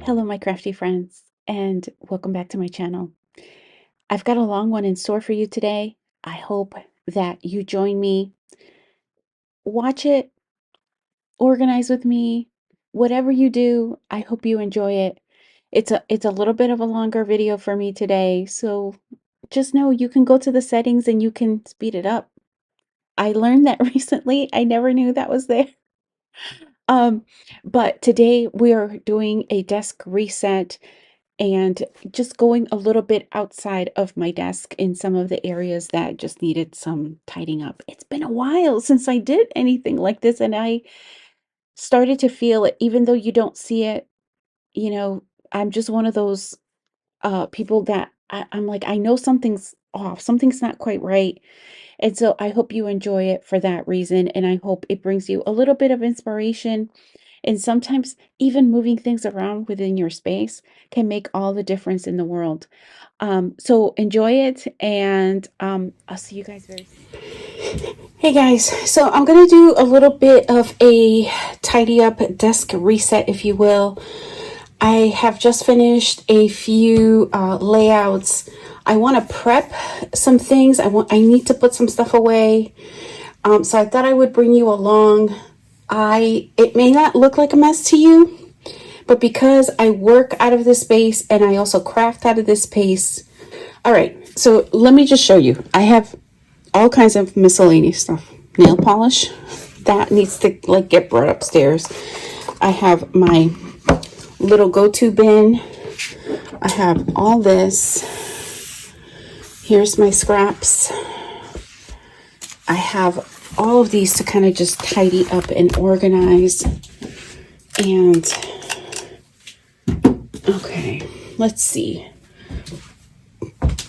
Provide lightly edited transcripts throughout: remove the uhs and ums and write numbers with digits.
Hello, my crafty friends, and welcome back to my channel. I've got a long one in store for you today. I hope that you join me, watch it, organize with me, whatever you do. I hope you enjoy it. It's a little bit of a longer video for me today, so just know you can go to the settings and you can speed it up. I learned that recently. I never knew that was there. Um, but today we are doing a desk reset and just going a little bit outside of my desk in some of the areas that just needed some tidying up. It's been a while since I did anything like this, and I started to feel it, even though you don't see it. You know, I'm just one of those people that I'm like, I know something's off, something's not quite right. And so I hope you enjoy it for that reason. And I hope it brings you a little bit of inspiration. And sometimes even moving things around within your space can make all the difference in the world. So enjoy it, and I'll see you guys very soon. Hey guys, so I'm gonna do a little bit of a tidy up desk reset, if you will. I have just finished a few layouts. I want to prep some things. I need to put some stuff away. So I thought I would bring you along. It may not look like a mess to you, but because I work out of this space and I also craft out of this space. All right, so let me just show you. I have all kinds of miscellaneous stuff. Nail polish that needs to get brought upstairs. I have my little go-to bin. I have all this. Here's my scraps. I have all of these to kind of just tidy up and organize. And okay, let's see.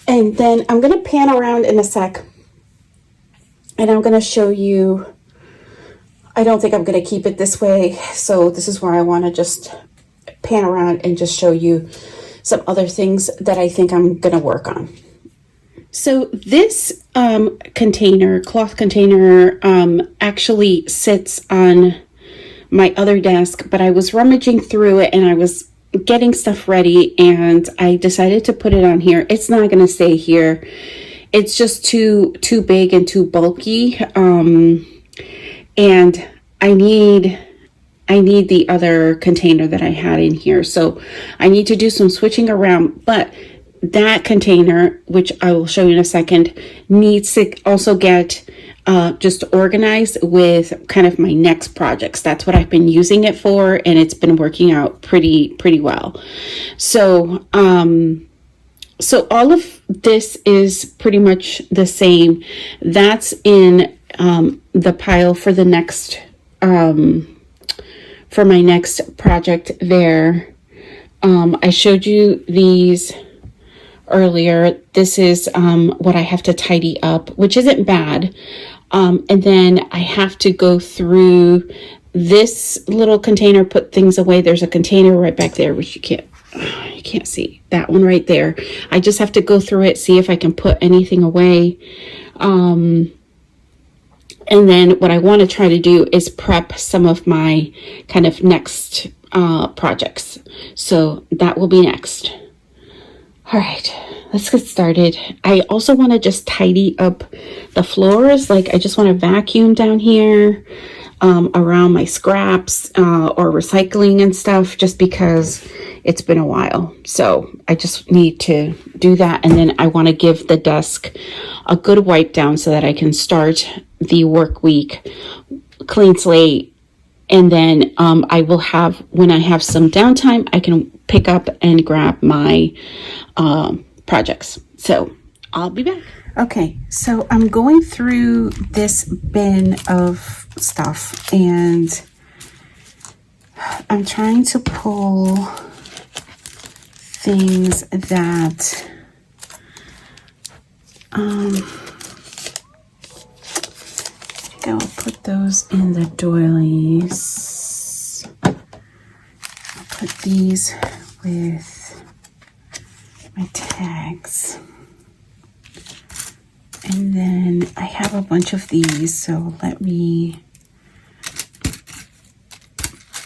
And then I'm going to pan around in a sec, and I'm going to show you. I don't think I'm going to keep it this way, so this is where I want to just pan around and just show you some other things that I think I'm going to work on. So this cloth container, actually sits on my other desk, but I was rummaging through it and I was getting stuff ready, and I decided to put it on here. It's not going to stay here. It's just too big and too bulky, and I need the other container that I had in here. So I need to do some switching around, but that container, which I will show you in a second, needs to also get just organized with kind of my next projects. That's what I've been using it for, and it's been working out pretty well. So so all of this is pretty much the same. That's in the pile for the next for my next project there. I showed you these earlier. This is what I have to tidy up, which isn't bad. And then I have to go through this little container, put things away. There's a container right back there, which you can't see that one right there. I just have to go through it, see if I can put anything away. And then what I want to try to do is prep some of my kind of next projects. So that will be next. All right, let's get started. I also want to just tidy up the floors. I just want to vacuum down here around my scraps or recycling and stuff, just because it's been a while. So I just need to do that. And then I want to give the desk a good wipe down so that I can start the work week clean slate. And then I will have, when I have some downtime, I can pick up and grab my projects. So I'll be back. Okay, so I'm going through this bin of stuff, and I'm trying to pull things that I think I'll put those in the doilies. I'll put these with my tags. And then I have a bunch of these, so let me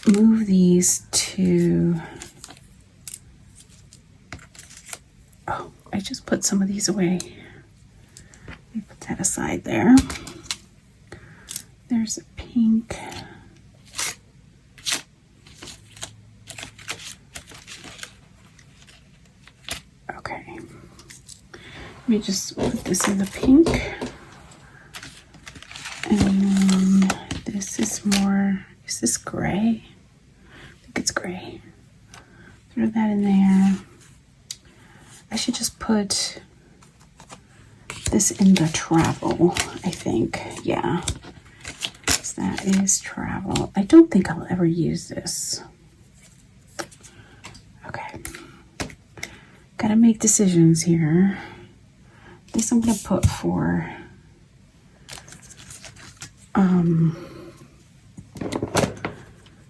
move these to I just put some of these away. Let me put that aside there. There's a pink. Okay. Let me just put this in the pink. And this is more, is this gray? I think it's gray. Throw that in there. I should just put this in the travel, I think. Yeah. So that is travel. I don't think I'll ever use this. Okay. Gotta make decisions here. This I'm gonna put for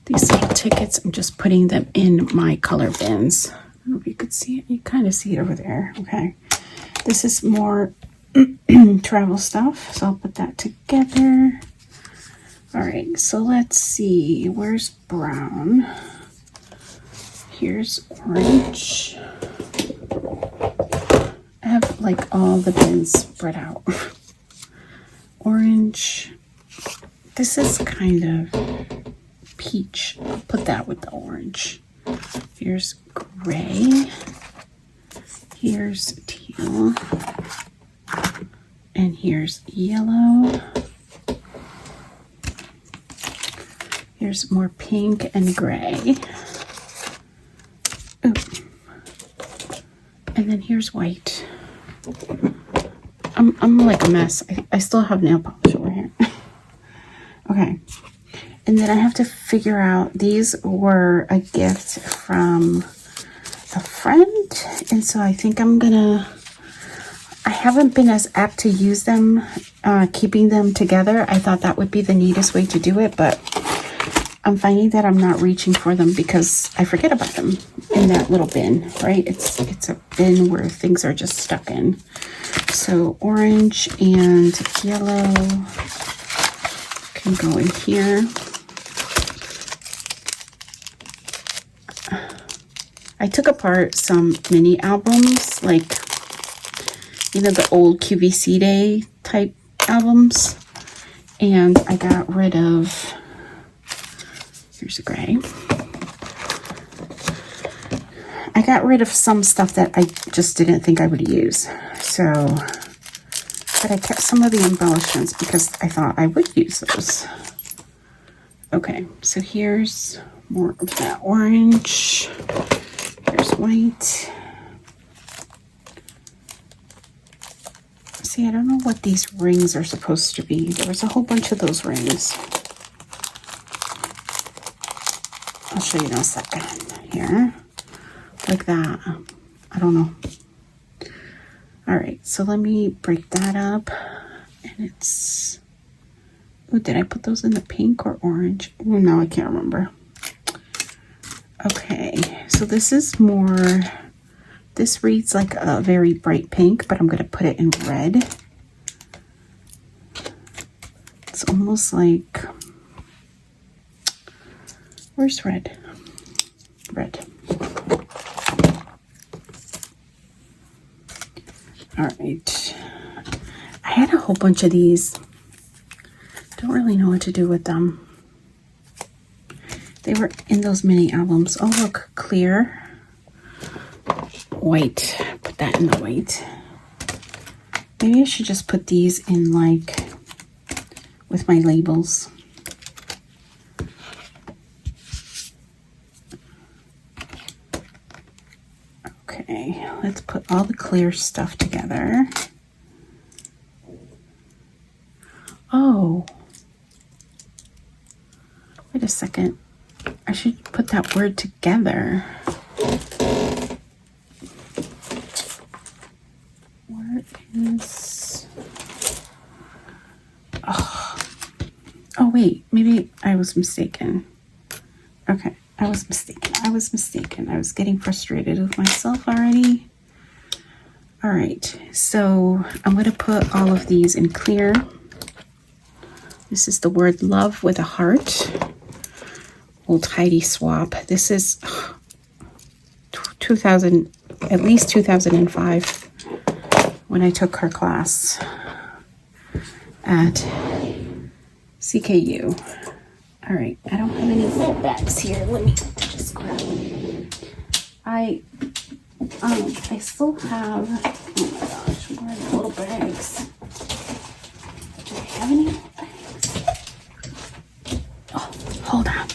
these little tickets. I'm just putting them in my color bins. I don't know if you could see it. You kind of see it over there. Okay. This is more travel stuff, so I'll put that together. All right, so let's see. Where's brown? Here's orange. I have like all the bins spread out. Orange. This is kind of peach. I'll put that with the orange. Here's gray. Here's teal. And here's yellow. Here's more pink and gray. Ooh. And then here's white. I'm like a mess. I still have nail polish over here. Okay. And then I have to figure out, these were a gift from a friend. And so I think I haven't been as apt to use them, keeping them together. I thought that would be the neatest way to do it, but I'm finding that I'm not reaching for them because I forget about them in that little bin, right? It's a bin where things are just stuck in. So orange and yellow can go in here. I took apart some mini albums, like, you know, the old QVC Day type albums, and I got rid of, here's a gray. I got rid of some stuff that I just didn't think I would use. So, but I kept some of the embellishments because I thought I would use those. Okay, so here's more of that orange. Here's white. See, I don't know what these rings are supposed to be. There was a whole bunch of those rings. I'll show you in a second here. Like that. I don't know. All right, so let me break that up. And it's, oh, did I put those in the pink or orange? Oh, no, I can't remember. Okay, so this is more, this reads like a very bright pink, but I'm going to put it in red. It's almost like, where's red? Red. All right. I had a whole bunch of these. Don't really know what to do with them. They were in those mini albums. Oh, look, clear. White. Put that in the white. Maybe I should just put these in, like, with my labels. Okay, let's put all the clear stuff together. Oh. Wait a second. I should put that word together. Where is... Oh, wait. Maybe I was mistaken. Okay. I was mistaken. I was getting frustrated with myself already. All right. So I'm going to put all of these in clear. This is the word love with a heart. Old Heidi swap. This is 2000, at least 2005. when I took her class at CKU. All right, I don't have any little bags here. Let me just grab them. I still have, oh my gosh, where are the little bags? Do I have any little bags? Oh, hold on.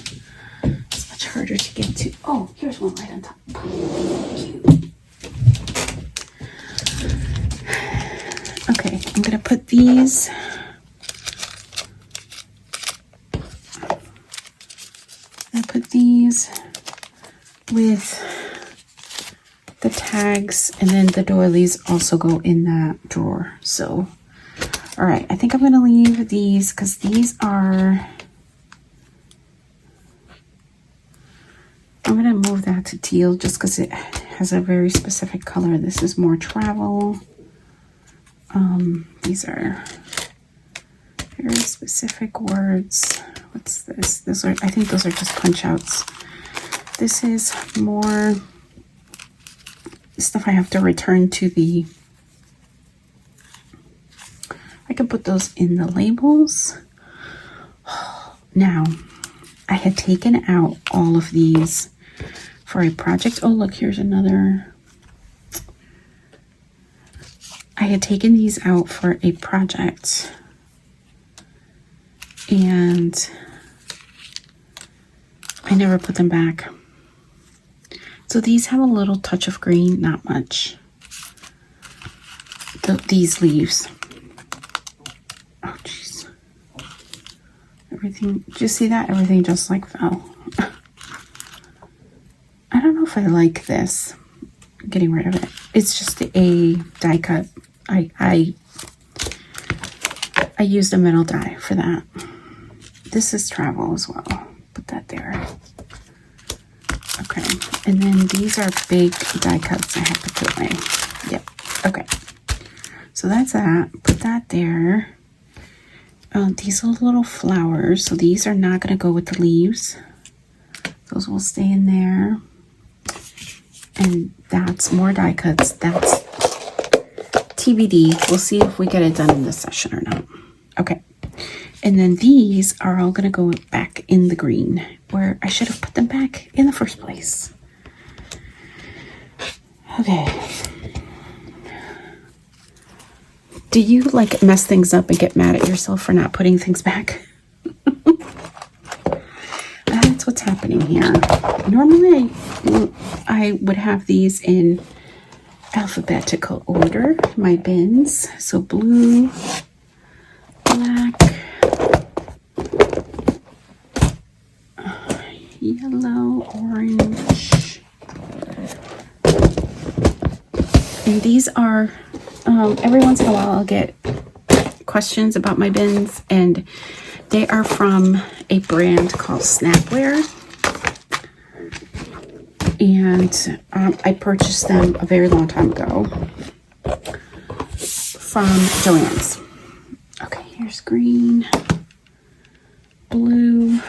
It's much harder to get to. Oh, here's one right on top. Thank you. Okay, I'm gonna put these. I put these with the tags, and then the doilies also go in that drawer. So, all right, I think I'm gonna leave these because these are, I'm gonna move that to teal just because it has a very specific color. This is more travel. These are very specific words. What's this? Those are, I think those are just punch outs. This is more stuff I have to return to the, I can put those in the labels. Now, I had taken out all of these for a project. Oh, look, here's another. I had taken these out for a project, and I never put them back. So these have a little touch of green, not much. These leaves. Oh, jeez. Everything, did you see that? Everything just like fell. I don't know if I like this. I'm getting rid of it. It's just a die cut. I used a metal die for that. This is travel as well. Put that there. Okay, and then these are big die cuts I have to put away. Yep, okay. So that's that. Put that there. These are little flowers, so these are not going to go with the leaves. Those will stay in there. And that's more die cuts. That's TBD. We'll see if we get it done in this session or not. Okay. And then these are all going to go back in the green, where I should have put them back in the first place. Okay. Do you like mess things up and get mad at yourself for not putting things back? That's what's happening here. Normally I would have these in alphabetical order, my bins. So blue, black, yellow, orange. And these are, every once in a while I'll get questions about my bins, and they are from a brand called Snapware. And I purchased them a very long time ago from Joann's. Okay, here's green, blue,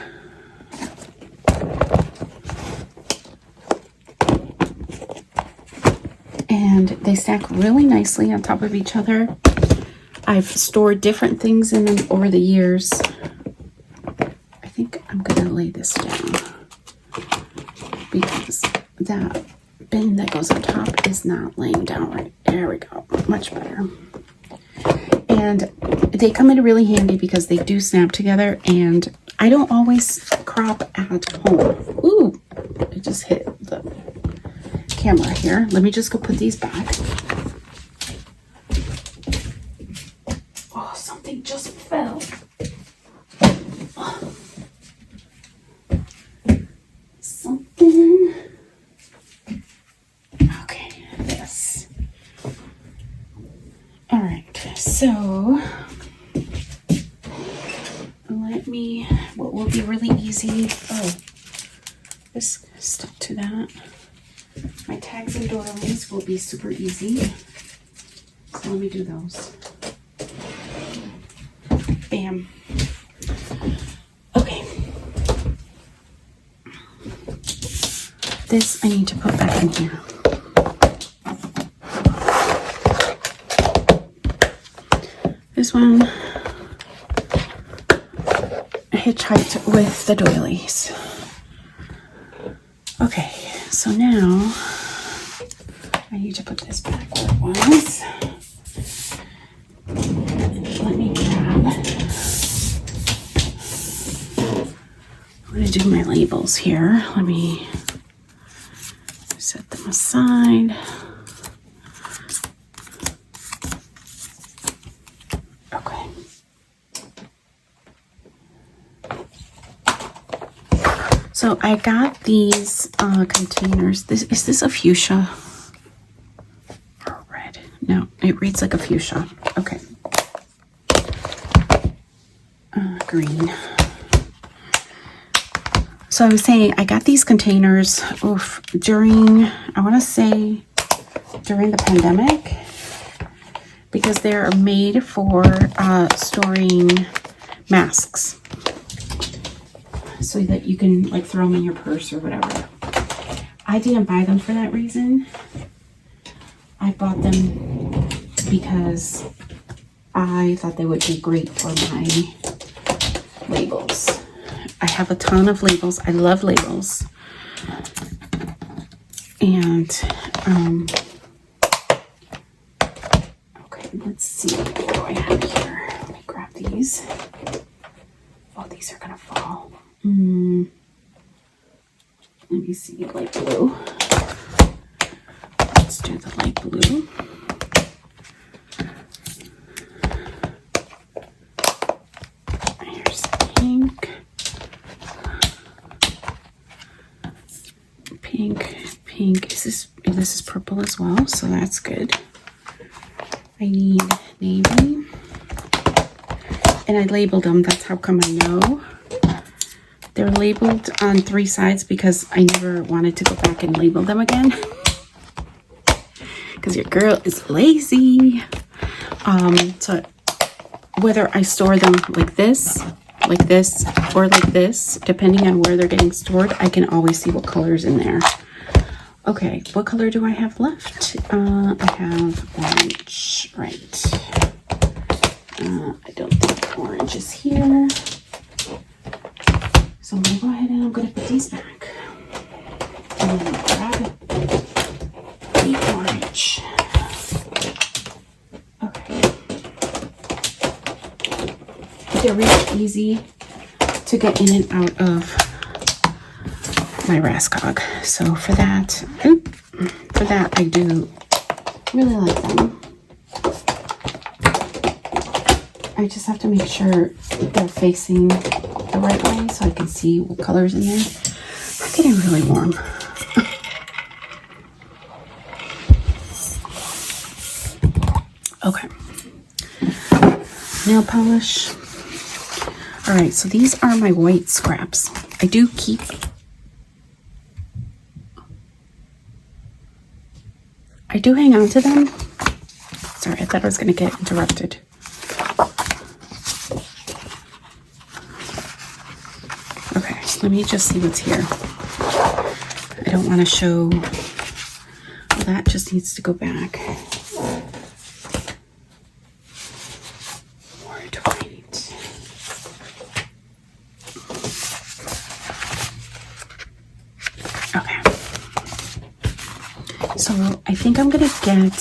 and they stack really nicely on top of each other. I've stored different things in them over the years. I think I'm gonna lay this down because that bin that goes on top is not laying down right. There we go, much better. And they come in really handy because they do snap together, and I don't always crop at home. Ooh, it just hit the camera here. Let me just go put these back. Oh, something just fell. Something. Okay, yes. All right, so what will be really easy. Oh, this stuck to that. My tags and doilies will be super easy. So let me do those. Bam. Okay. This I need to put back in here. this one, hitchhiked with the doilies. Okay, so now I need to put this back where it was. Let me grab, I'm going to do my labels here. Let me set them aside. Okay. So I got these containers. Is this a fuchsia or red? No, it reads like a fuchsia. Okay. Green. So I was saying I got these containers during, I want to say during the pandemic, because they're made for storing masks, so that you can like throw them in your purse or whatever. I didn't buy them for that reason. I bought them because I thought they would be great for my labels. I have a ton of labels. I love labels. And okay, let's see, what do I have here? Let me grab these. Oh, these are gonna fall. Let me see, light blue. Let's do the light blue. Here's pink. Pink. This is purple as well, so that's good. I need navy. And I labeled them. That's how come I know. They're labeled on 3 sides because I never wanted to go back and label them again. Because your girl is lazy. So whether I store them like this, or like this, depending on where they're getting stored, I can always see what color's in there. Okay, what color do I have left? I have orange, right. I don't think orange is here. So I'm gonna go ahead and I'm gonna put these back. And then grab the orange. Okay. They're really easy to get in and out of my Raskog. So for that I do really like them. I just have to make sure they're facing the right way so I can see what color's in there. It's getting really warm. Okay. Nail polish. All right, so these are my white scraps. I do hang on to them. Sorry, I thought I was going to get interrupted. Okay, let me just see what's here. I don't want to show. Well, that just needs to go back. White. Okay. So I think I'm gonna get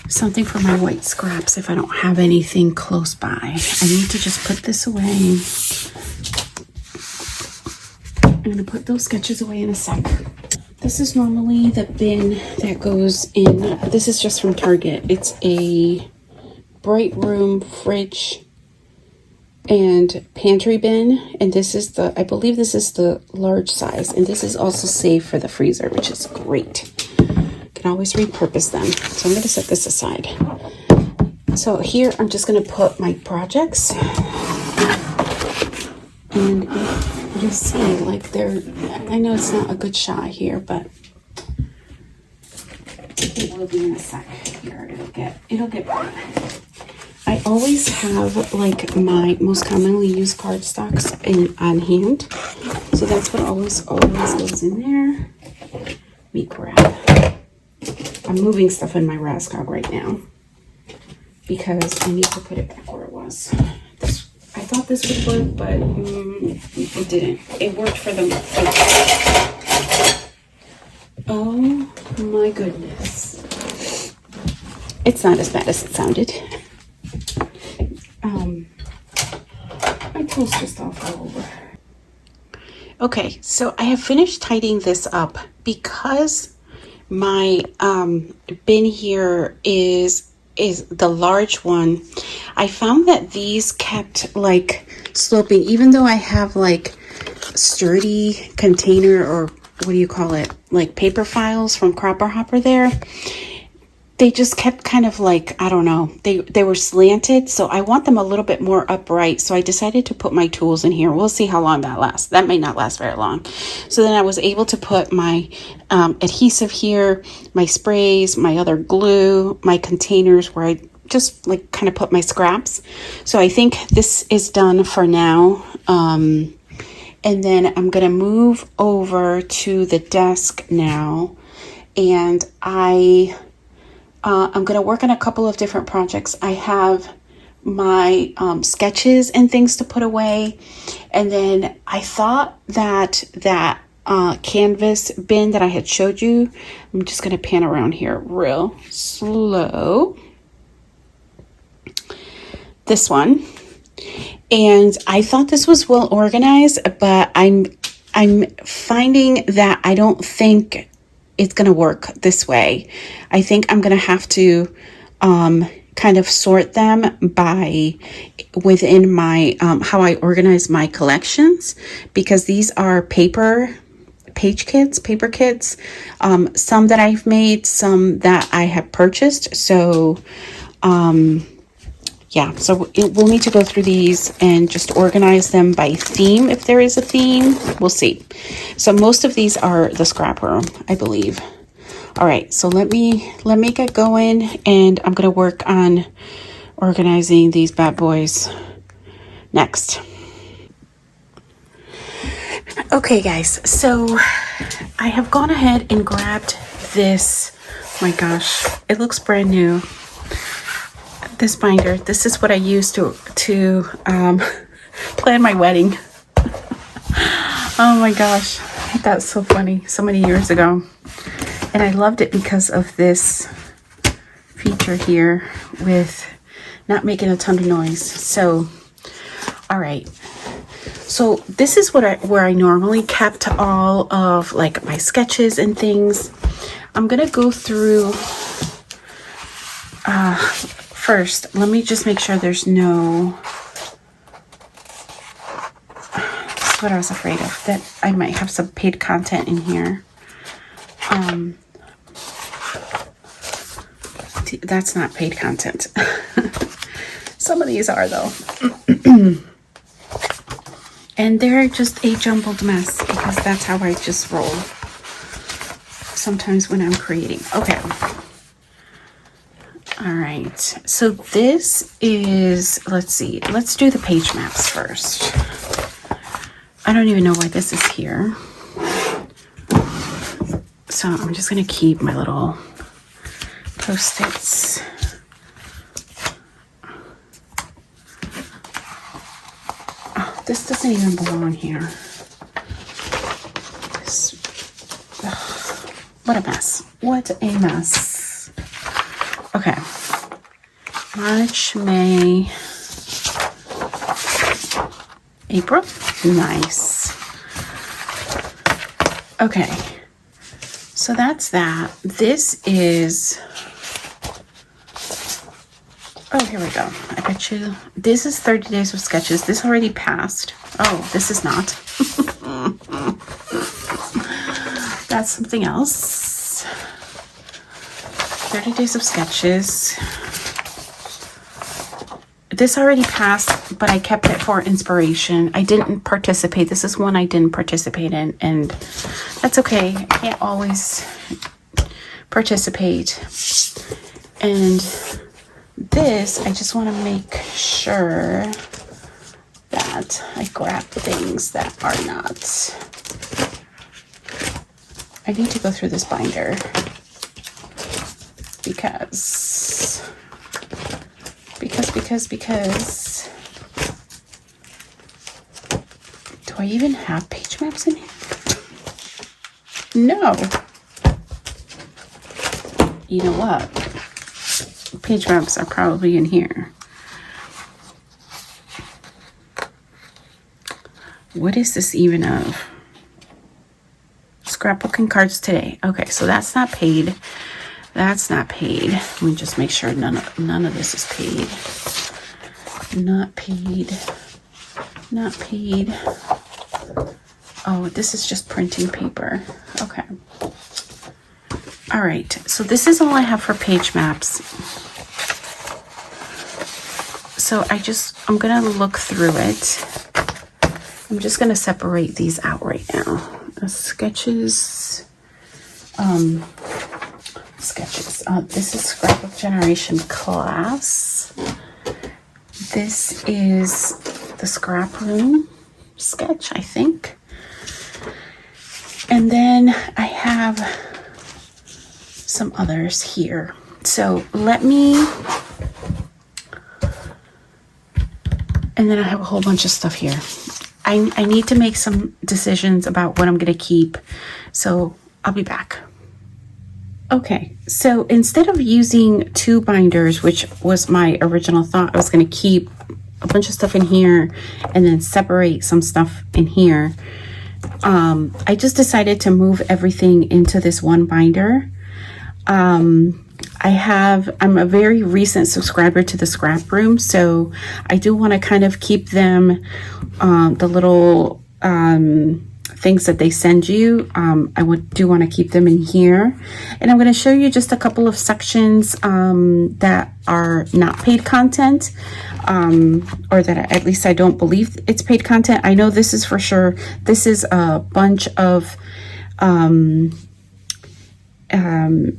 something for my white scraps if I don't have anything close by. I need to just put this away. I'm gonna put those sketches away in a sec. This is normally the bin that goes in. This is just from Target. It's a bright room fridge and pantry bin, and this is the, I believe this is the large size, and this is also safe for the freezer, which is great. Can always repurpose them. So I'm going to set this aside. So here I'm just going to put my projects, and you'll see like they're, I know it's not a good shot here, but it will be in a sec. Here it'll get better. I always have like my most commonly used cardstocks on hand, so that's what always goes in there. Let me grab. I'm moving stuff in my Raskog right now, because I need to put it back where it was. I thought this would work, but it didn't. It worked for them. Oh my goodness. It's not as bad as it sounded. My toes just all fell over. Okay, so I have finished tidying this up because my bin here is the large one. I found that these kept like sloping, even though I have like sturdy container, or what do you call it, like paper files from Cropper Hopper there. They just kept kind of like, I don't know, they were slanted, so I want them a little bit more upright. So I decided to put my tools in here. We'll see how long that lasts. That may not last very long. So then I was able to put my adhesive here, my sprays, my other glue, my containers where I just like kind of put my scraps. So I think this is done for now. And then I'm gonna move over to the desk now, and I'm going to work on a couple of different projects. I have my sketches and things to put away. And then I thought that canvas bin that I had showed you, I'm just going to pan around here real slow. This one. And I thought this was well organized, but I'm finding that I don't think it's going to work this way. I think I'm going to have to kind of sort them by within my how I organize my collections, because these are paper kits, some that I've made, some that I have purchased. So yeah, so we'll need to go through these and just organize them by theme, if there is a theme. We'll see. So most of these are the Scraproom, I believe. All right, so let me get going, and I'm gonna work on organizing these bad boys next. Okay, guys, so I have gone ahead and grabbed this. My gosh, it looks brand new. This binder. This is what I used to plan my wedding. Oh my gosh, that's so funny. So many years ago, and I loved it because of this feature here with not making a ton of noise. So, all right. So this is where I normally kept all of like my sketches and things. I'm gonna go through. First, let me just make sure there's no, that's what I was afraid of, that I might have some paid content in here. That's not paid content. Some of these are though. And they're just a jumbled mess because that's how I just roll sometimes when I'm creating. Okay. All right, so this is, let's see, let's do the page maps first. I don't even know why this is here. So I'm just gonna keep my little Post-its. Oh, this doesn't even belong here. What a mess. What a mess. Okay, March, May, April, nice. Okay, so that's that. This is, oh, here we go. I bet you, this is 30 days of sketches. This already passed. Oh, this is not. That's something else. 30 days of sketches. This already passed, but I kept it for inspiration. I didn't participate. This is one I didn't participate in, and that's okay. I can't always participate. And this, I just want to make sure that I grab things that are not. I need to go through this binder because because. Do I even have page maps in here? No. You know what? Page maps are probably in here. What is this even of? Scrapbooking cards today. Okay, so that's not paid. That's not paid. Let me just make sure none of this is paid. Not paid. Not paid. Oh, this is just printing paper. Okay. All right. So this is all I have for page maps. So I'm going to look through it. I'm just going to separate these out right now. Sketches. This is Scrapbook Generation class. This is the Scraproom sketch, I think. And then I have some others here. So let me, and then I have a whole bunch of stuff here. I need to make some decisions about what I'm going to keep. So I'll be back. Okay, so instead of using 2 binders, which was my original thought, I was going to keep a bunch of stuff in here and then separate some stuff in here. I just decided to move everything into this one binder. I'm a very recent subscriber to the Scraproom, so I do want to kind of keep them, the little things that they send you. Do want to keep them in here, and I'm going to show you just a couple of sections that are not paid content, or that at least I don't believe it's paid content. I know this is for sure. This is a bunch of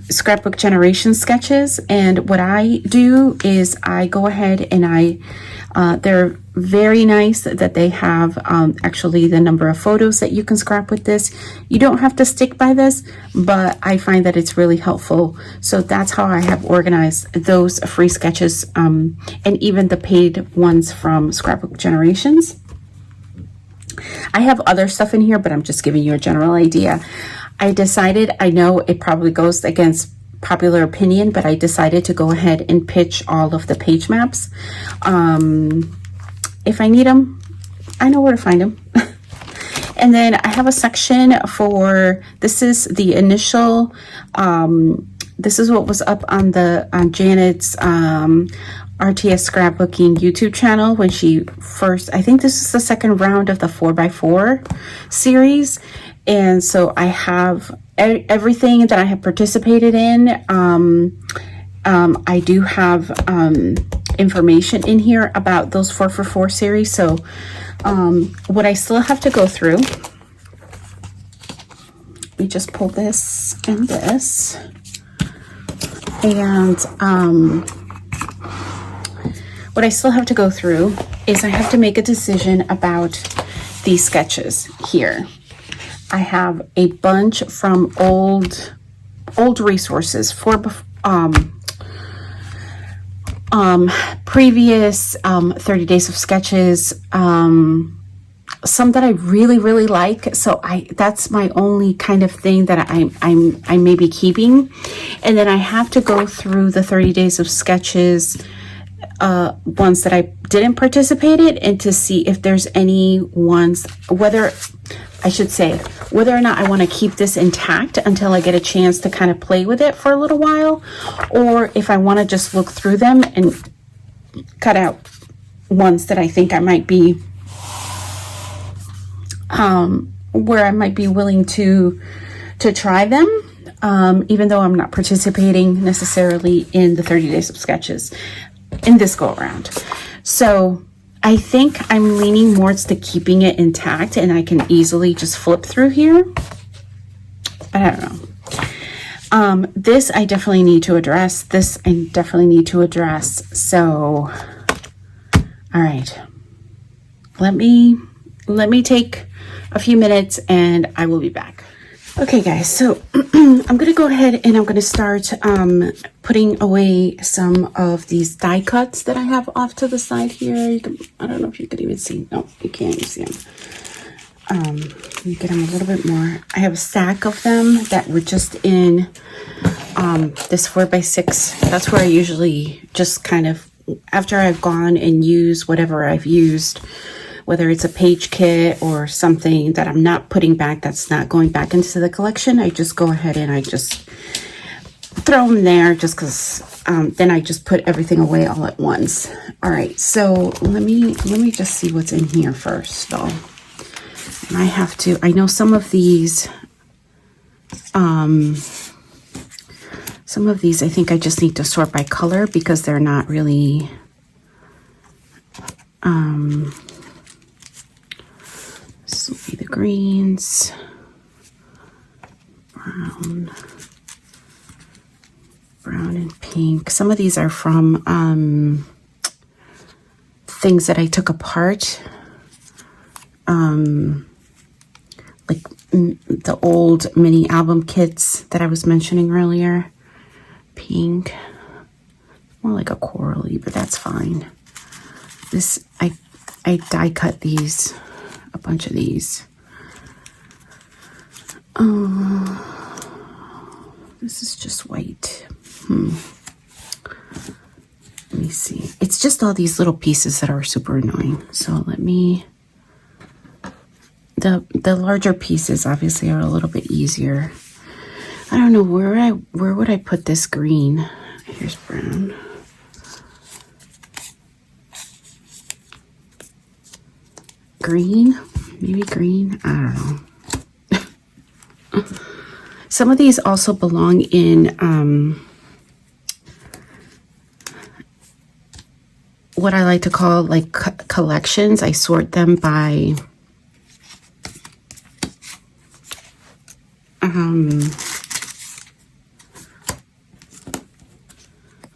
Scrapbook Generation sketches, and what I do is I go ahead and they're very nice that they have actually the number of photos that you can scrap with this. You don't have to stick by this, but I find that it's really helpful. So that's how I have organized those free sketches, and even the paid ones from Scrapbook Generations. I have other stuff in here, but I'm just giving you a general idea. I decided, I know it probably goes against popular opinion, but I decided to go ahead and pitch all of the page maps. If I need them, I know where to find them. And then I have a section for, this is the initial, this is what was up on Janet's RTS Scrapbooking YouTube channel when she first, I think this is the second round of the 4x4 series. And so I have everything that I have participated in. I do have information in here about those 4x4 series. So what I still have to go through, we just pull this and this. And what I still have to go through is I have to make a decision about these sketches here. I have a bunch from old resources for previous 30 days of sketches, some that I really like. So that's my only kind of thing that I may be keeping. And then I have to go through the 30 days of sketches, ones that I didn't participate in, and to see if there's any ones, whether or not I want to keep this intact until I get a chance to kind of play with it for a little while, or if I want to just look through them and cut out ones that I think I might be, where I might be willing to try them, even though I'm not participating necessarily in the 30 days of sketches in this go around. So I think I'm leaning more to keeping it intact, and I can easily just flip through here. I don't know. This I definitely need to address. So, all right. Let me take a few minutes and I will be back. Okay guys, so I'm gonna go ahead and I'm gonna start putting away some of these die cuts that I have off to the side here. You can, I don't know if you could even see. No, you can't even see them. Let me get them a little bit more. I have a stack of them that were just in this 4x6. That's where I usually just kind of, after I've gone and used whatever I've used, whether it's a page kit or something that I'm not putting back, that's not going back into the collection, I just go ahead and I just throw them there just because then I just put everything away all at once. All right, so let me just see what's in here first though. And I know some of these I think I just need to sort by color because they're not really so the greens, brown and pink. Some of these are from things that I took apart, like the old mini album kits that I was mentioning earlier. Pink, more like a corally, but that's fine. This I die cut these, a bunch of these. This is just white. Let me see. It's just all these little pieces that are super annoying. So let me. The larger pieces obviously are a little bit easier. I don't know where would I put this green. Here's brown. Green, maybe green. I don't know. Some of these also belong in what I like to call like collections. I sort them by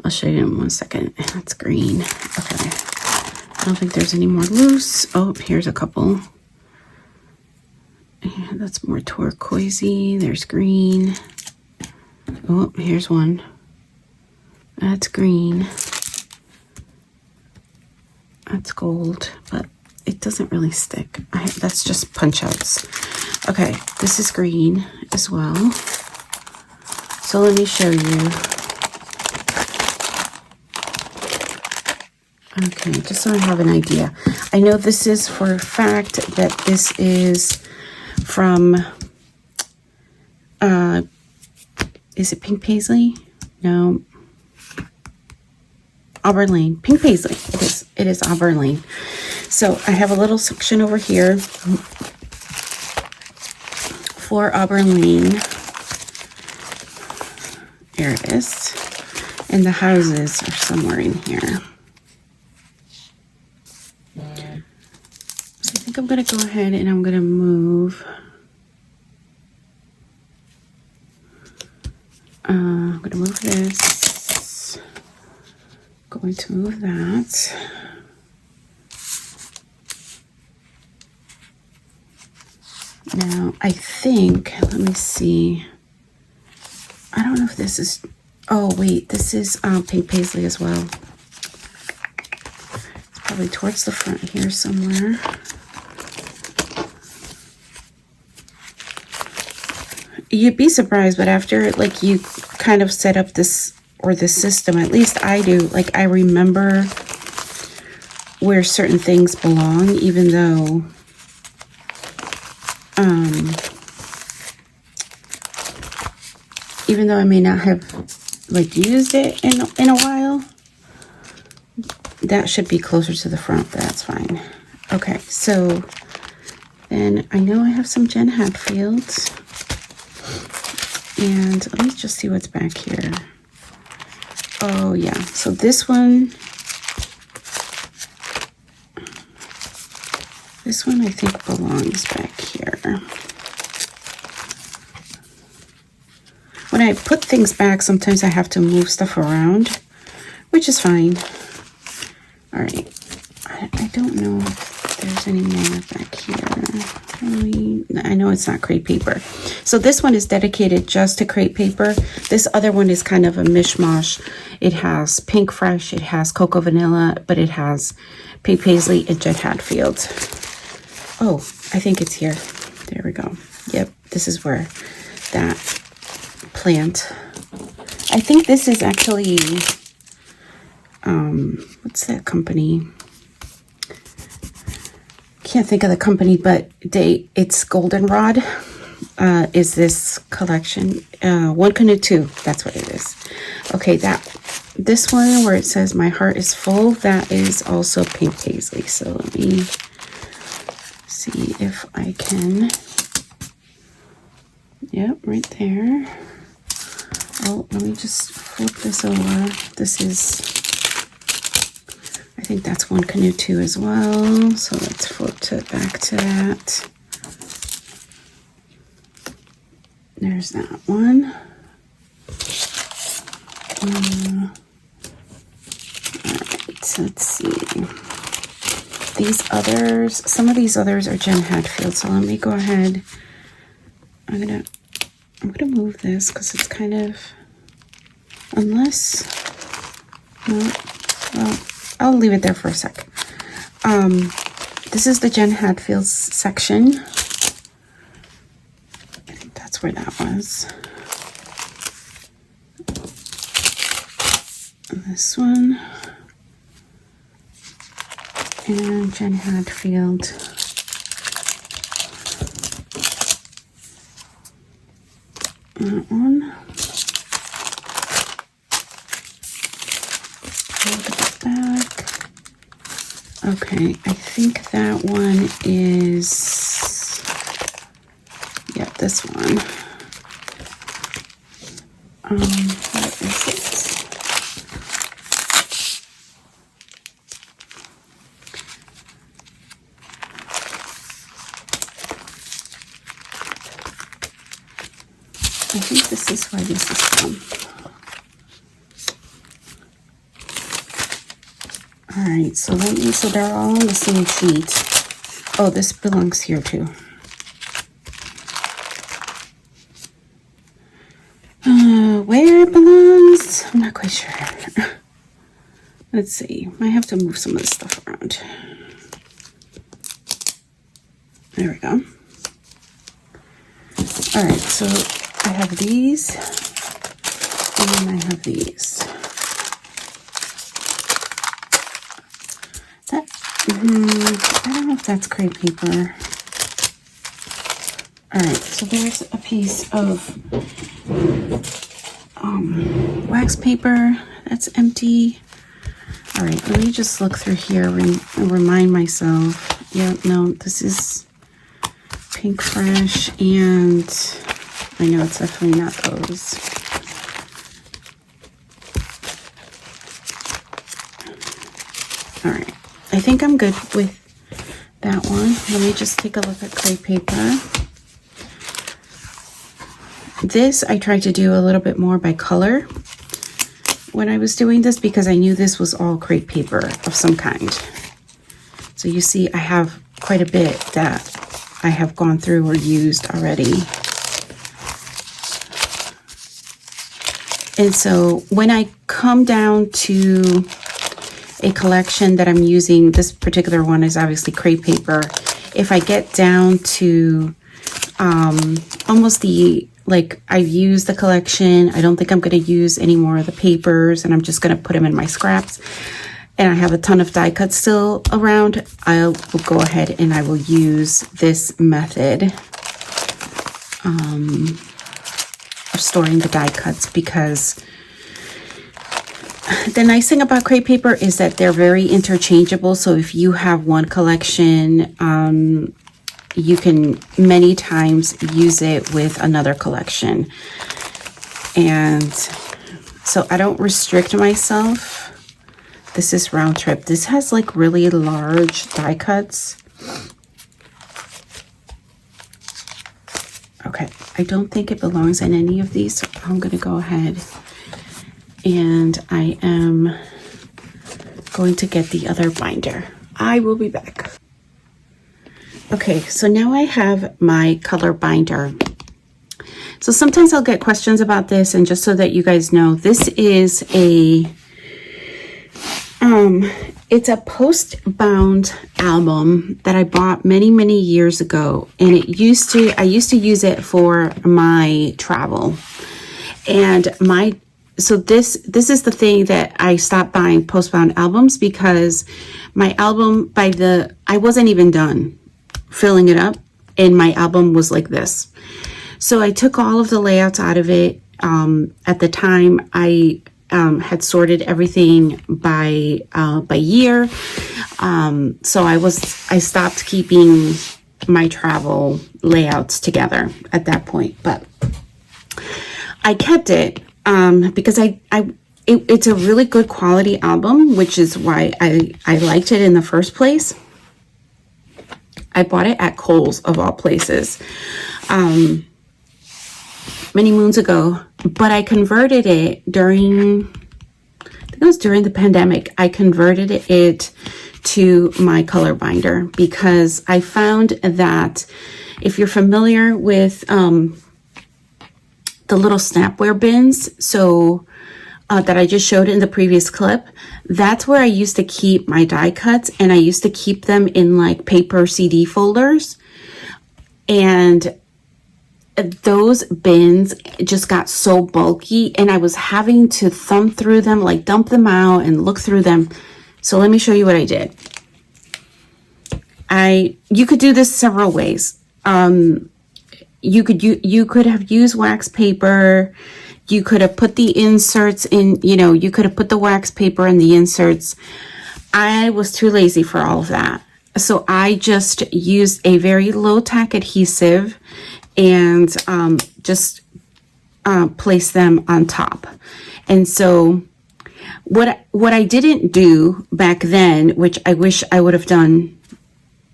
I'll show you in 1 second. That's green. Okay. I don't think there's any more loose. Oh, here's a couple. Yeah, that's more turquoisey. There's green. Oh, here's one. That's green. That's gold, but it doesn't really stick. That's just punch outs. Okay, this is green as well. So let me show you. Okay, just so I have an idea. I know this is for a fact that this is from, is it Pink Paisley? No. Auburn Lane. Pink Paisley. It is Auburn Lane. So I have a little section over here for Auburn Lane. There it is. And the houses are somewhere in here. So I think I'm going to go ahead and I'm going to move. I'm going to move this. Going to move that. Now, I think, let me see. I don't know if this is, oh wait, this is Pink Paisley as well. It's probably towards the front here somewhere. You'd be surprised, but after like you kind of set up this or the system, at least I do, like I remember where certain things belong, even though I may not have like used it in a while. That should be closer to the front, but that's fine. Okay, so then I know I have some Jen Hatfields. And let me just see what's back here. Oh yeah, so this one I think belongs back here. When I put things back, sometimes I have to move stuff around, which is fine. All right, I don't know if there's any more back here. I know it's not crepe paper. So this one is dedicated just to crepe paper. This other one is kind of a mishmash. It has Pink Fresh, it has Cocoa Vanilla, but it has Pink Paisley and Jet Hatfield. Oh, I think it's here. There we go. Yep, this is where that plant. I think this is actually, what's that company? Can't think of the company, but it's Goldenrod is this collection. One Canoe 2, that's what it is. Okay, this one where it says My Heart is Full, that is also Pink Paisley. So let me see if I can. Yep, right there. Oh, let me just flip this over. This is, I think that's One Canoe 2 as well. So let's flip back to that. There's that one. Alright, so let's see. These others, some of these others are Jen Hatfield. So let me go ahead. I'm gonna move this because it's kind of, unless, no, well, I'll leave it there for a sec. This is the Jen Hatfield section. I think that's where that was. This one. And Jen Hatfield. That one. Look at the back. Okay, I think that one is, yeah, this one. What is it? I think this is where this is from. All right, so they're all on the same sheet. Oh, this belongs here too. Where it belongs, I'm not quite sure. Let's see, I have to move some of this stuff around. There we go. All right, so I have these, and then I have these. That, I don't know if that's crepe paper. All right, so there's a piece of wax paper that's empty. All right, let me just look through here and remind myself. Yeah, no, this is Pink Fresh, and I know it's definitely not those. All right, I think I'm good with that one. Let me just take a look at crepe paper. This I tried to do a little bit more by color when I was doing this because I knew this was all crepe paper of some kind. So you see I have quite a bit that I have gone through or used already. And so when I come down to a collection that I'm using, this particular one is obviously crepe paper. If I get down to almost the, like I've used the collection, I don't think I'm going to use any more of the papers and I'm just going to put them in my scraps, and I have a ton of die cuts still around, I will go ahead and I will use this method of storing the die cuts, because the nice thing about crepe paper is that they're very interchangeable. So if you have one collection, you can many times use it with another collection. And so I don't restrict myself. This is Round Trip. This has like really large die cuts. Okay, I don't think it belongs in any of these, so I'm gonna go ahead and I am going to get the other binder. I will be back. Okay, so now I have my color binder. So sometimes I'll get questions about this, and just so that you guys know, this is a it's a post-bound album that I bought many years ago, and I used to use it for my travel. And so this is the thing that I stopped buying post-bound albums, because my album I wasn't even done filling it up, and my album was like this. So I took all of the layouts out of it. At the time, I had sorted everything by year. So I stopped keeping my travel layouts together at that point, but I kept it because it's a really good quality album, which is why I liked it in the first place. I bought it at Kohl's, of all places, many moons ago, but I converted it during the pandemic. I converted it to my color binder because I found that if you're familiar with the little Snapware bins, so that I just showed in the previous clip, that's where I used to keep my die cuts, and I used to keep them in like paper CD folders. And those bins just got so bulky, and I was having to thumb through them, like dump them out and look through them. So let me show you what I did. You could do this several ways. You could have used wax paper. You could have put the inserts in, you could have put the wax paper in the inserts. I was too lazy for all of that. So I just used a very low tack adhesive and just place them on top. And so what I didn't do back then, which I wish I would have done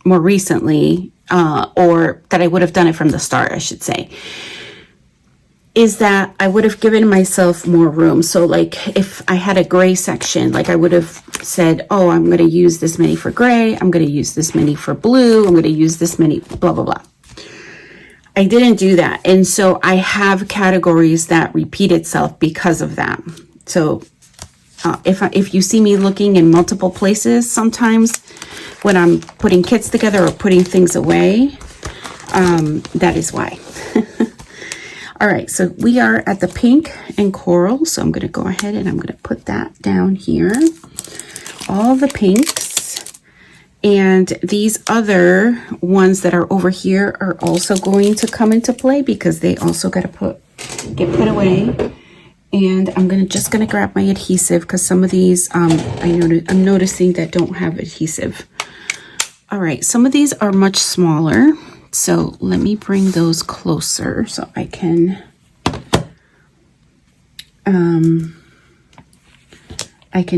more recently, or that I would have done it from the start, I should say, is that I would have given myself more room. So like if I had a gray section, like I would have said, oh, I'm going to use this many for gray, I'm going to use this many for blue, I'm going to use this many, blah, blah, blah. I didn't do that. And so I have categories that repeat itself because of that. So if you see me looking in multiple places sometimes when I'm putting kits together or putting things away, that is why. All right, so we are at the pink and coral. So I'm going to go ahead and I'm going to put that down here. All the pinks. And these other ones that are over here are also going to come into play because they also got to get put away. And I'm just gonna grab my adhesive because some of these I'm noticing that don't have adhesive. All right, some of these are much smaller. So let me bring those closer so I can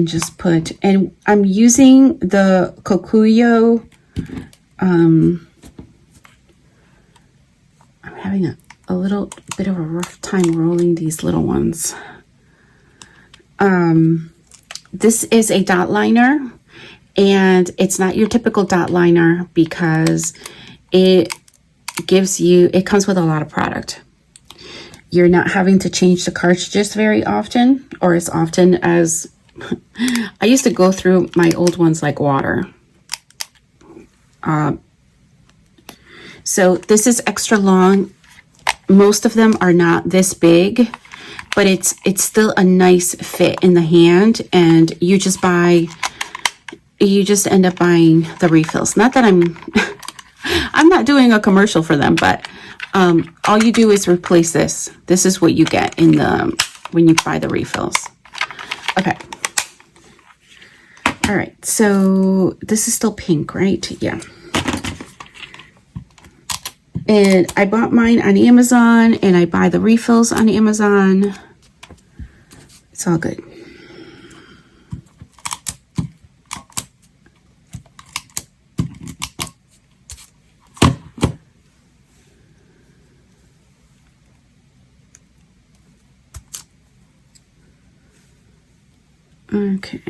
just put, and I'm using the Kokuyo. I'm having a little bit of a rough time rolling these little ones. This is a dot liner, and it's not your typical dot liner because it comes with a lot of product. You're not having to change the cartridges very often, or as often as I used to go through my old ones like water. So this is extra long. Most of them are not this big, but it's still a nice fit in the hand, and you just end up buying the refills. Not that I'm not doing a commercial for them, but all you do is replace this. This is what you get when you buy the refills. Okay. All right, so this is still pink, right? Yeah. And I bought mine on Amazon, and I buy the refills on Amazon. It's all good. Okay.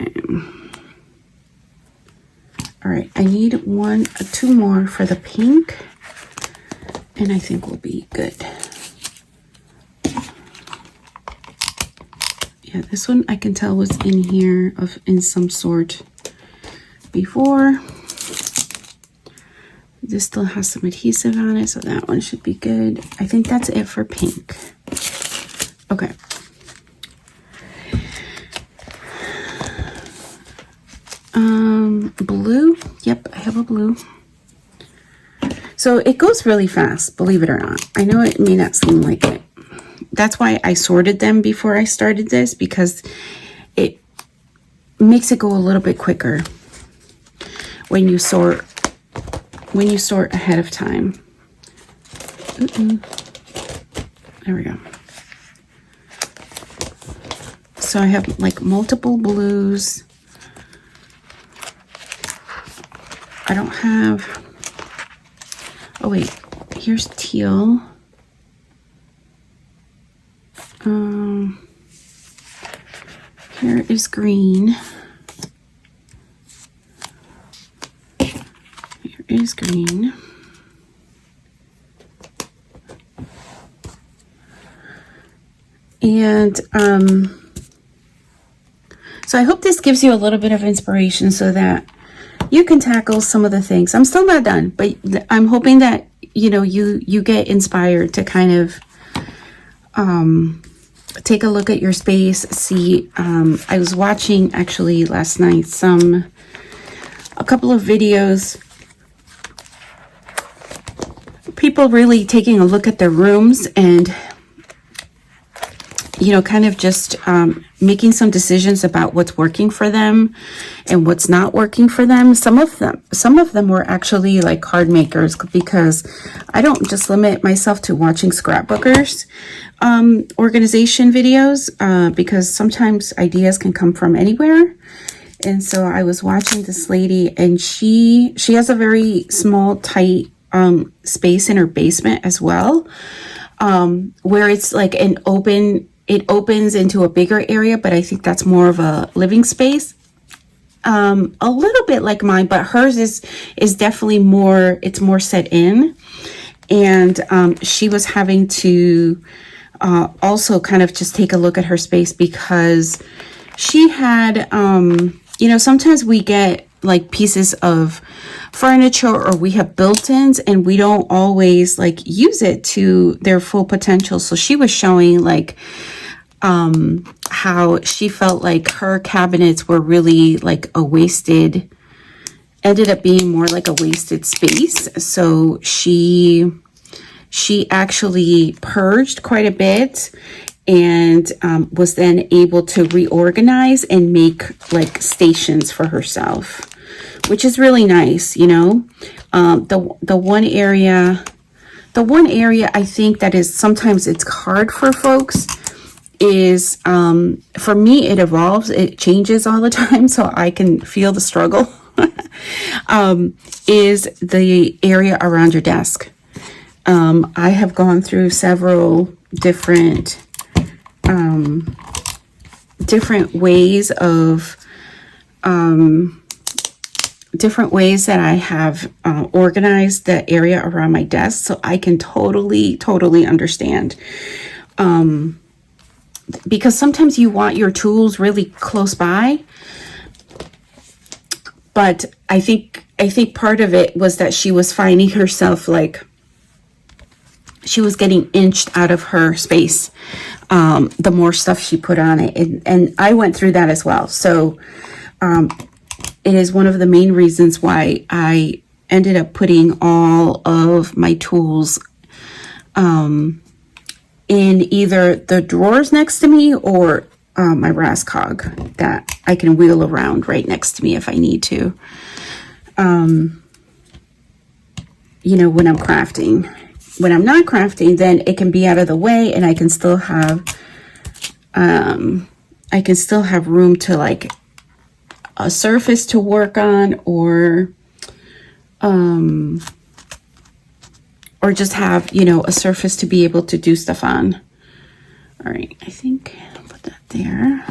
All right, I need two more for the pink, and I think we'll be good. Yeah, this one I can tell was in here in some sort before. This still has some adhesive on it, so that one should be good. I think that's it for pink. Okay. Blue. Yep, I have a blue. So it goes really fast, believe it or not. I know it may not seem like it. That's why I sorted them before I started this, because it makes it go a little bit quicker when you sort ahead of time. There we go. So I have like multiple blues. I don't have, oh wait, here's teal. Here is green. Here is green. And so I hope this gives you a little bit of inspiration so that you can tackle some of the things. I'm still not done, but I'm hoping that, you know, you get inspired to kind of take a look at your space, see. I was watching actually last night a couple of videos, people really taking a look at their rooms and, you know, kind of just making some decisions about what's working for them and what's not working for them. Some of them were actually like card makers, because I don't just limit myself to watching scrapbookers organization videos, because sometimes ideas can come from anywhere. And so I was watching this lady, and she has a very small, tight space in her basement as well, where it's like it opens into a bigger area, but I think that's more of a living space. A little bit like mine, but hers is definitely more, it's more set in. And she was having to also kind of just take a look at her space, because she had, you know, sometimes we get like pieces of furniture or we have built-ins and we don't always like use it to their full potential. So she was showing like how she felt like her cabinets were really like ended up being more like a wasted space. So she actually purged quite a bit, and was then able to reorganize and make like stations for herself, which is really nice, you know. The one area I think that is sometimes it's hard for folks is, for me, it evolves, it changes all the time, so I can feel the struggle, is the area around your desk. I have gone through several different ways that I have organized the area around my desk, so I can totally understand. Because sometimes you want your tools really close by, but I think part of it was that she was finding herself like she was getting inched out of her space, the more stuff she put on it. And I went through that as well. So it is one of the main reasons why I ended up putting all of my tools in either the drawers next to me or my Rascog that I can wheel around right next to me if I need to. You know, when I'm crafting. When I'm not crafting, then it can be out of the way, and I can still have room to like a surface to work on, or just have, you know, a surface to be able to do stuff on. All right, I think I'll put that there.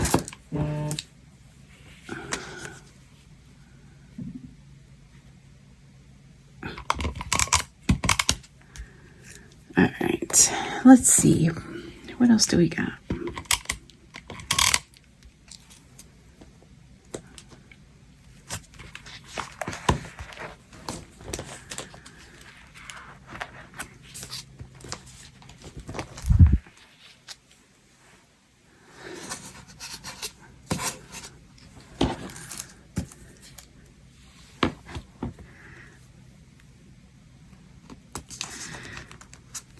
right, let's see. What else do we got?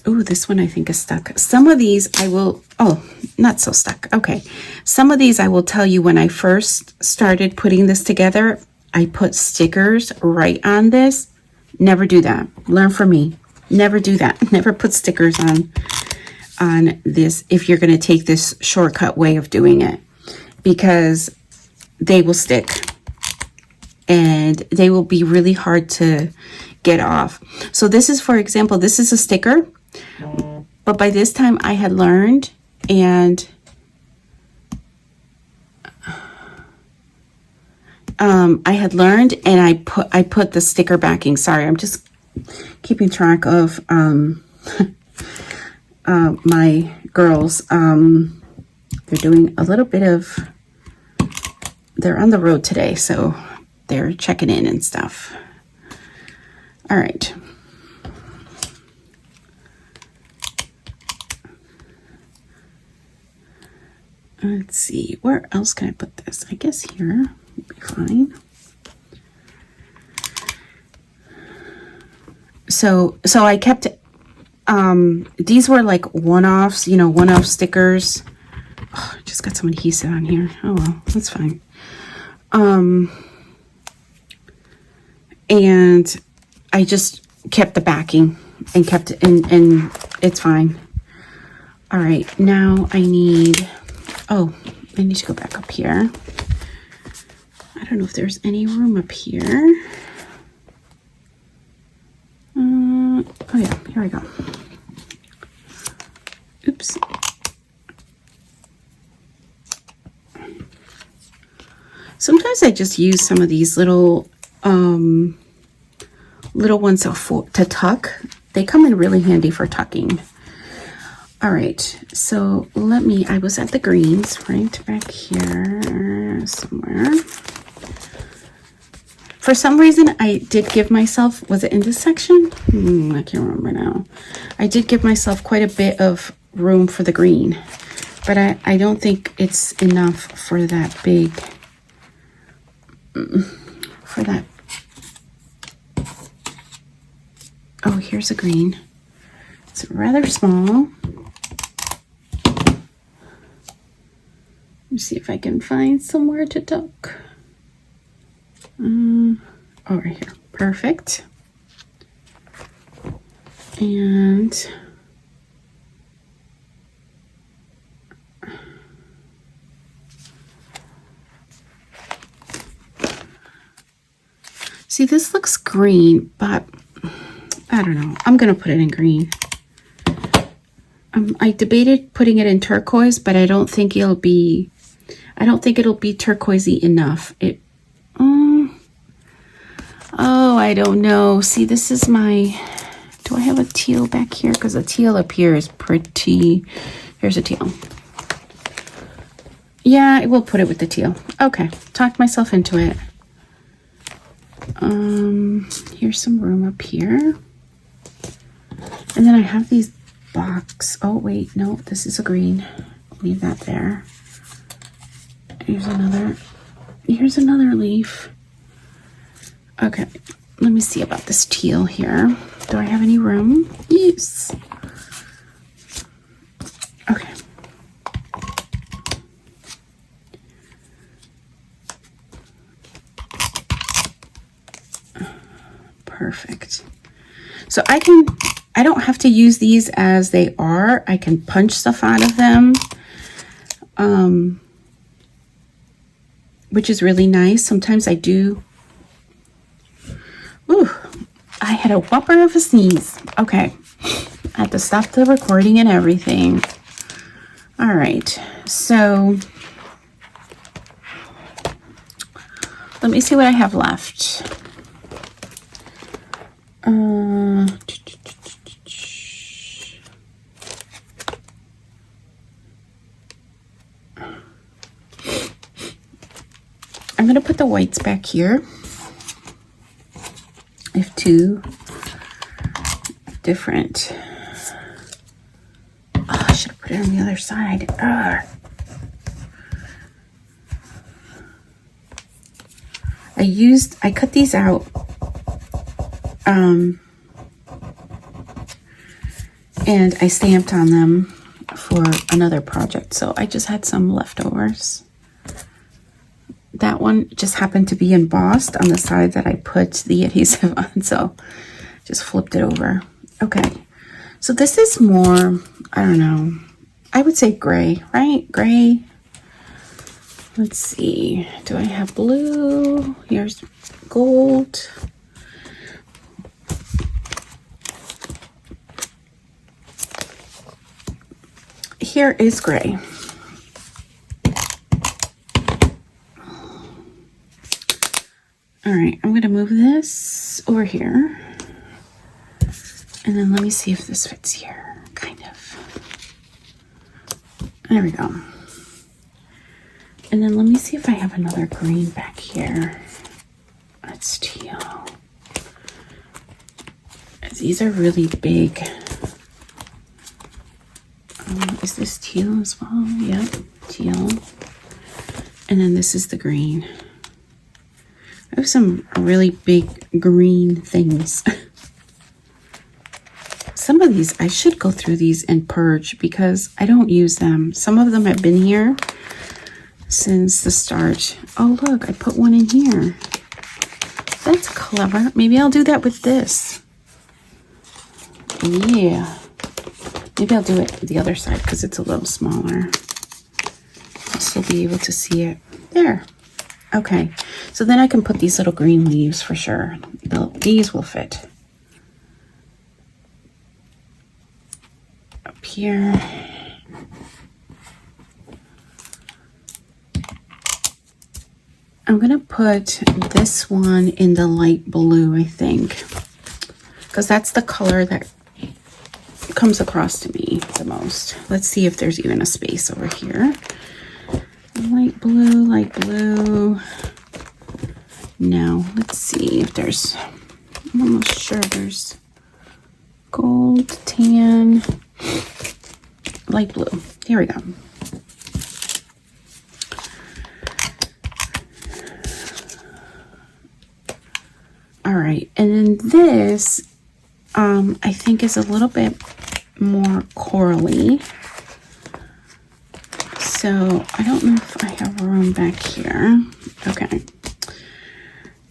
Ooh, this one I think is stuck. Some of these I will, oh, not so stuck. Okay. Some of these I will tell you when I first started putting this together, I put stickers right on this. Never do that. Learn from me. Never do that. Never put stickers on this if you're going to take this shortcut way of doing it, because they will stick and they will be really hard to get off. So this is, for example, this is a sticker. But by this time I had learned, and I put the sticker backing. Sorry, I'm just keeping track of my girls. They're doing a little bit of, they're on the road today, so they're checking in and stuff. All right. Let's see, where else can I put this? I guess here would be fine. So I kept, these were like one-offs, you know, one-off stickers. Oh, I just got some adhesive on here. Oh well, that's fine. And I just kept the backing and kept it, and it's fine. All right, now I need, oh, I need to go back up here. I don't know if there's any room up here. Oh yeah, here we go. Oops. Sometimes I just use some of these little ones to tuck. They come in really handy for tucking. All right, so I was at the greens right back here somewhere. For some reason, I did give myself, was it in this section? I can't remember now. I did give myself quite a bit of room for the green, but I don't think it's enough for that big, for that. Oh, here's a green. It's rather small. Let me see if I can find somewhere to tuck. Oh, right here. Perfect. And see, this looks green, but I don't know. I'm going to put it in green. I debated putting it in turquoise, but I don't think it'll be turquoisey enough. Oh, I don't know. See, this is my, do I have a teal back here? Because the teal up here is pretty, here's a teal. Yeah, I will put it with the teal. Okay, talked myself into it. Here's some room up here. And then I have these box. Oh, wait, no, this is a green. Leave that there. Here's another leaf. Okay, let me see about this teal here. Do I have any room? Yes. Okay. Perfect. So I don't have to use these as they are. I can punch stuff out of them. Which is really nice. Sometimes I do. Ooh, I had a whopper of a sneeze. Okay, I had to stop the recording and everything. All right, so let me see what I have left. I'm going to put the whites back here. I have two different. Oh, I should have put it on the other side. Ugh. I cut these out. And I stamped on them for another project. So I just had some leftovers. That one just happened to be embossed on the side that I put the adhesive on. So just flipped it over. Okay. So this is more, I don't know, I would say gray, right? Gray. Let's see. Do I have blue? Here's gold. Here is gray. All right, I'm going to move this over here. And then let me see if this fits here, kind of. There we go. And then let me see if I have another green back here. That's teal. These are really big. Is this teal as well? Yep, teal. And then this is the green. I have some really big green things. Some of these, I should go through these and purge because I don't use them. Some of them have been here since the start. Oh, look, I put one in here. That's clever. Maybe I'll do that with this. Yeah. Maybe I'll do it the other side because it's a little smaller. I'll still be able to see it. There. Okay. So then I can put these little green leaves for sure. These will fit. Up here. I'm going to put this one in the light blue, I think. Because that's the color that comes across to me the most. Let's see if there's even a space over here. Light blue, light blue. No, let's see if there's, I'm almost sure there's gold, tan, light blue. Here we go. All right, and then this, I think is a little bit more corally. So I don't know if I have room back here. Okay.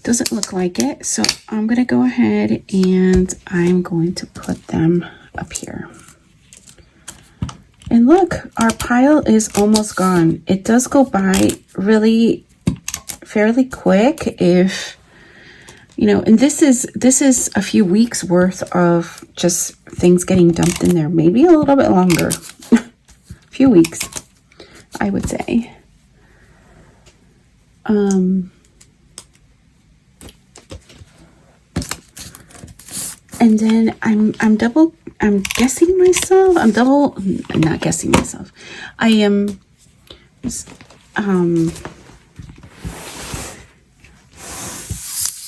Doesn't look like it. So I'm going to go ahead and I'm going to put them up here. And look, our pile is almost gone. It does go by really fairly quick if, you know, and this is a few weeks worth of just things getting dumped in there. Maybe a little bit longer. A few weeks, I would say. And then I'm guessing myself. I'm not guessing myself. I am,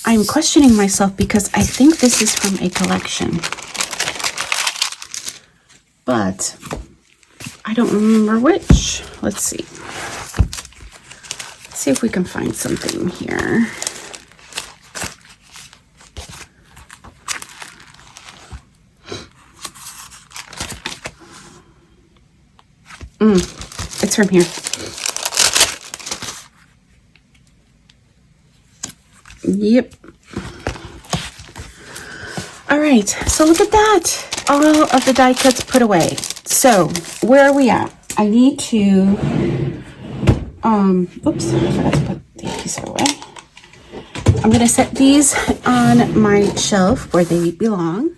I'm questioning myself because I think this is from a collection, but I don't remember which. Let's see. Let's see if we can find something here. It's from here. Yep. All right, so look at that. All of the die cuts put away. So where are we at? I need to, oops, I forgot to put the adhesive away. I'm gonna set these on my shelf where they belong.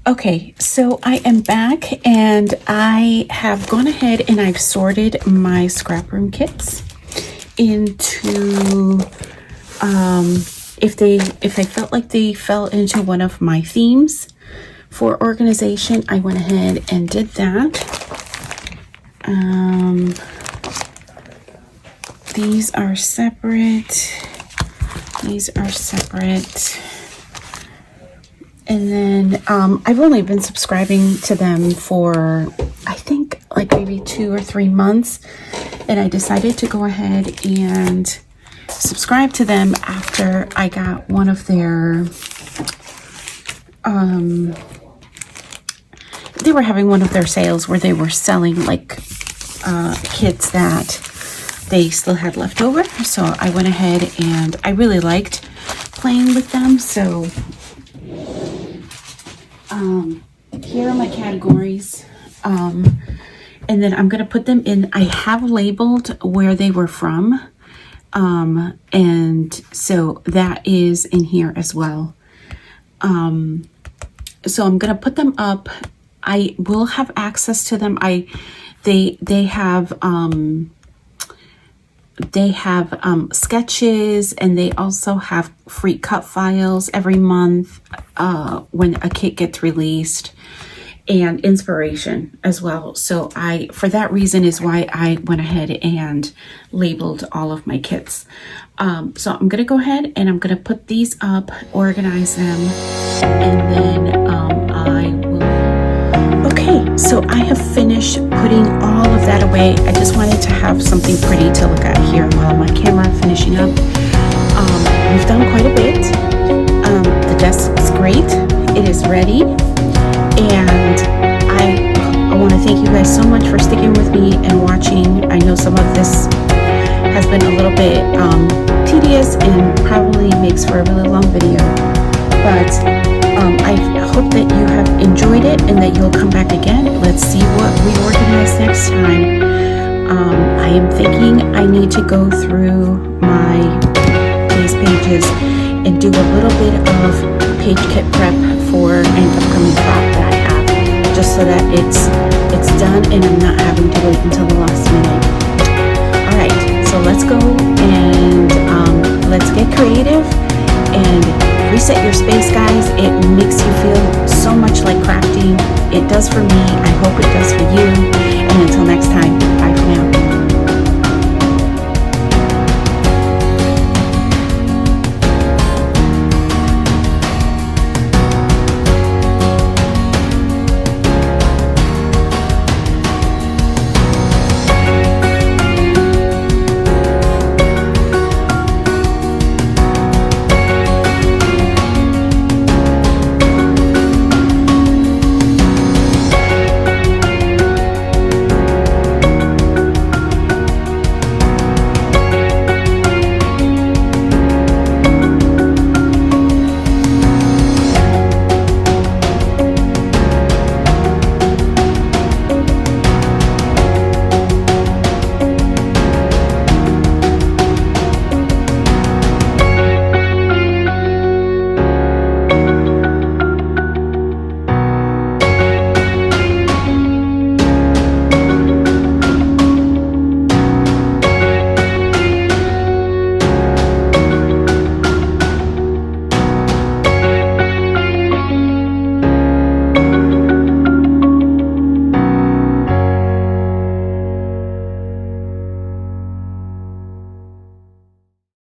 Okay, so I am back and I have gone ahead and I've sorted my Scraproom kits into, if I felt like they fell into one of my themes for organization, I went ahead and did that. these are separate. These are separate. And then I've only been subscribing to them for, I think, like maybe 2 or 3 months. And I decided to go ahead and subscribe to them after I got one of their, they were having one of their sales where they were selling like kits that they still had left over. So I went ahead and I really liked playing with them. So here are my categories, and then I'm going to put them in. I have labeled where they were from, and so that is in here as well. So I'm going to put them up. I will have access to them. They have sketches, and they also have free cut files every month when a kit gets released, and inspiration as well. So for that reason is why I went ahead and labeled all of my kits. So I'm gonna go ahead and I'm gonna put these up, organize them, and then I will. Okay, so I have finished putting all of that away. I just wanted to have something pretty to look at here while my camera finishing up. We've done quite a bit. The desk is great. It is ready. And I want to thank you guys so much for sticking with me and watching. I know some of this has been a little bit tedious and probably makes for a really long video. But I hope that you have enjoyed it and that you'll come back again. Let's see what we organize next time. I am thinking I need to go through my case pages and do a little bit of page kit prep for an upcoming prop that I have, just so that it's done and I'm not having to wait until the last minute. All right, so let's go and let's get creative and reset your space, guys. It makes you feel so much like crafting. It does for me. I hope it does for you. And until next time, bye for now.